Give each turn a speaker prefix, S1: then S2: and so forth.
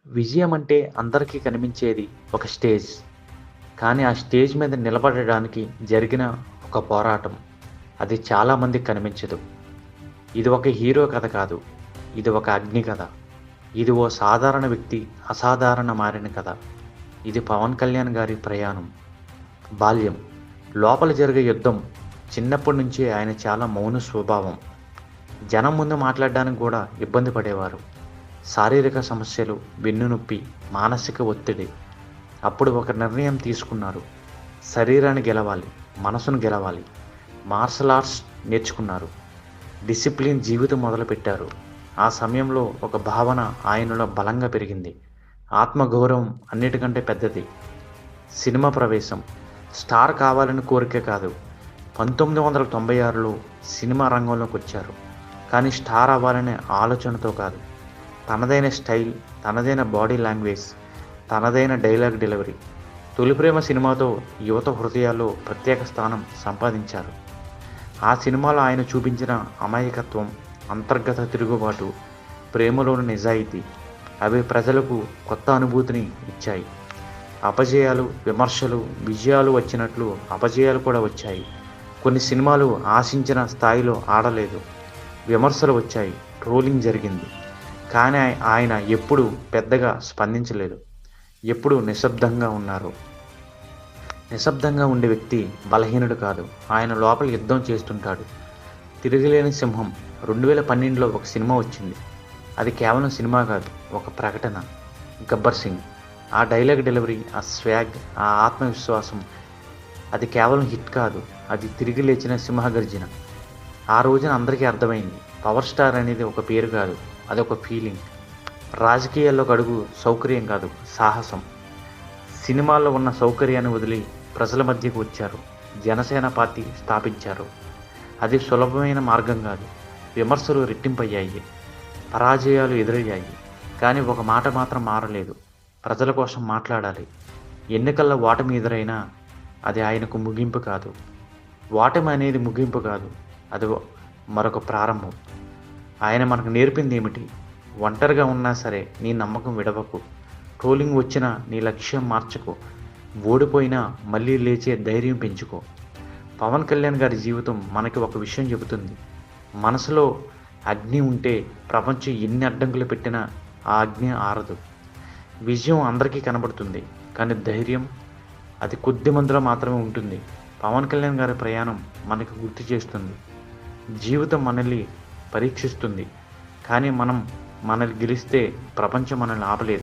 S1: విజయం అంటే అందరికీ కనిపించేది ఒక స్టేజ్. కానీ ఆ స్టేజ్ మీద నిలబడడానికి జరిగిన ఒక పోరాటం. అది చాలామందికి కనిపించదు. ఇది ఒక హీరో కథ కాదు. ఇది ఒక అగ్ని కథ. ఇది ఓ సాధారణ వ్యక్తి అసాధారణ మారిన కథ. ఇది పవన్ కళ్యాణ్ గారి ప్రయాణం. బాల్యం. లోపల జరిగే యుద్ధం. చిన్నప్పటి నుంచి ఆయన చాలా మౌన స్వభావం. జనం ముందు మాట్లాడడానికి కూడా ఇబ్బంది పడేవారు. శారీరక సమస్యలు, వెన్నునొప్పి, మానసిక ఒత్తిడి. అప్పుడు ఒక నిర్ణయం తీసుకున్నారు. శరీరాన్ని గెలవాలి, మనసును గెలవాలి. మార్షల్ ఆర్ట్స్ నేర్చుకున్నారు. డిసిప్లిన్ జీవితం మొదలుపెట్టారు. ఆ సమయంలో ఒక భావన ఆయనలో బలంగా పెరిగింది. ఆత్మగౌరవం అన్నిటికంటే పెద్దది. సినిమా ప్రవేశం. స్టార్ కావాలని కోరిక కాదు. 1996లో సినిమా రంగంలోకి వచ్చారు. కానీ స్టార్ అవ్వాలనే ఆలోచనతో కాదు. తనదైన స్టైల్, తనదైన బాడీ లాంగ్వేజ్, తనదైన డైలాగ్ డెలివరీ. తొలి ప్రేమ సినిమాతో యువత హృదయాల్లో ప్రత్యేక స్థానం సంపాదించారు. ఆ సినిమాలో ఆయన చూపించిన అమాయకత్వం, అంతర్గత తిరుగుబాటు, ప్రేమలోని నిజాయితీ అవి ప్రజలకు కొత్త అనుభూతిని ఇచ్చాయి. అపజయాలు, విమర్శలు, విజయాలు వచ్చినట్లు అపజయాలు కూడా వచ్చాయి. కొన్ని సినిమాలు ఆశించిన స్థాయిలో ఆడలేదు. విమర్శలు వచ్చాయి, ట్రోలింగ్ జరిగింది. కానీ ఆయన ఎప్పుడూ పెద్దగా స్పందించలేదు. ఎప్పుడూ నిశ్శబ్దంగా ఉన్నారు. నిశ్శబ్దంగా ఉండే వ్యక్తి బలహీనుడు కాదు. ఆయన లోపల యుద్ధం చేస్తుంటాడు. తిరగలేని సింహం. 2012లో ఒక సినిమా వచ్చింది. అది కేవలం సినిమా కాదు, ఒక ప్రకటన. గబ్బర్ సింగ్. ఆ డైలాగ్ డెలివరీ, ఆ స్వాగ్, ఆ ఆత్మవిశ్వాసం, అది కేవలం హిట్ కాదు, అది తిరిగి లేచిన సింహగర్జన. ఆ రోజున అందరికీ అర్థమైంది, పవర్ స్టార్ అనేది ఒక పేరు కాదు, అదొక ఫీలింగ్. రాజకీయాల్లో అడుగు సౌకర్యం కాదు, సాహసం. సినిమాల్లో ఉన్న సౌకర్యాన్ని వదిలి ప్రజల మధ్యకు వచ్చారు. జనసేన పార్టీ స్థాపించారు. అది సులభమైన మార్గం కాదు. విమర్శలు రెట్టింపయ్యాయి, పరాజయాలు ఎదురయ్యాయి. కానీ ఒక మాట మాత్రం మారలేదు. ప్రజల కోసం మాట్లాడాలి. ఎన్నికల్లో ఓటమి ఎదురైనా అది ఆయనకు ముగింపు కాదు. ఓటమి అనేది ముగింపు కాదు, అది మరొక ప్రారంభం. ఆయన మనకు నేర్పింది ఏమిటి? ఒంటరిగా ఉన్నా సరే నీ నమ్మకం విడవకు. ట్రోలింగ్ వచ్చినా నీ లక్ష్యం మార్చుకో. ఓడిపోయినా మళ్ళీ లేచే ధైర్యం పెంచుకో. పవన్ కళ్యాణ్ గారి జీవితం మనకి ఒక విషయం చెబుతుంది. మనసులో అగ్ని ఉంటే ప్రపంచం ఎన్ని అడ్డంకులు పెట్టినా ఆ అగ్ని ఆరదు. విజయం అందరికీ కనబడుతుంది, కానీ ధైర్యం అది కొద్ది మందిలో మాత్రమే ఉంటుంది. పవన్ కళ్యాణ్ గారి ప్రయాణం మనకు గుర్తు చేస్తుంది. జీవితం మనల్ని పరీక్షిస్తుంది, కానీ మనల్ని గెలిస్తే ప్రపంచం మనల్ని ఆపలేదు.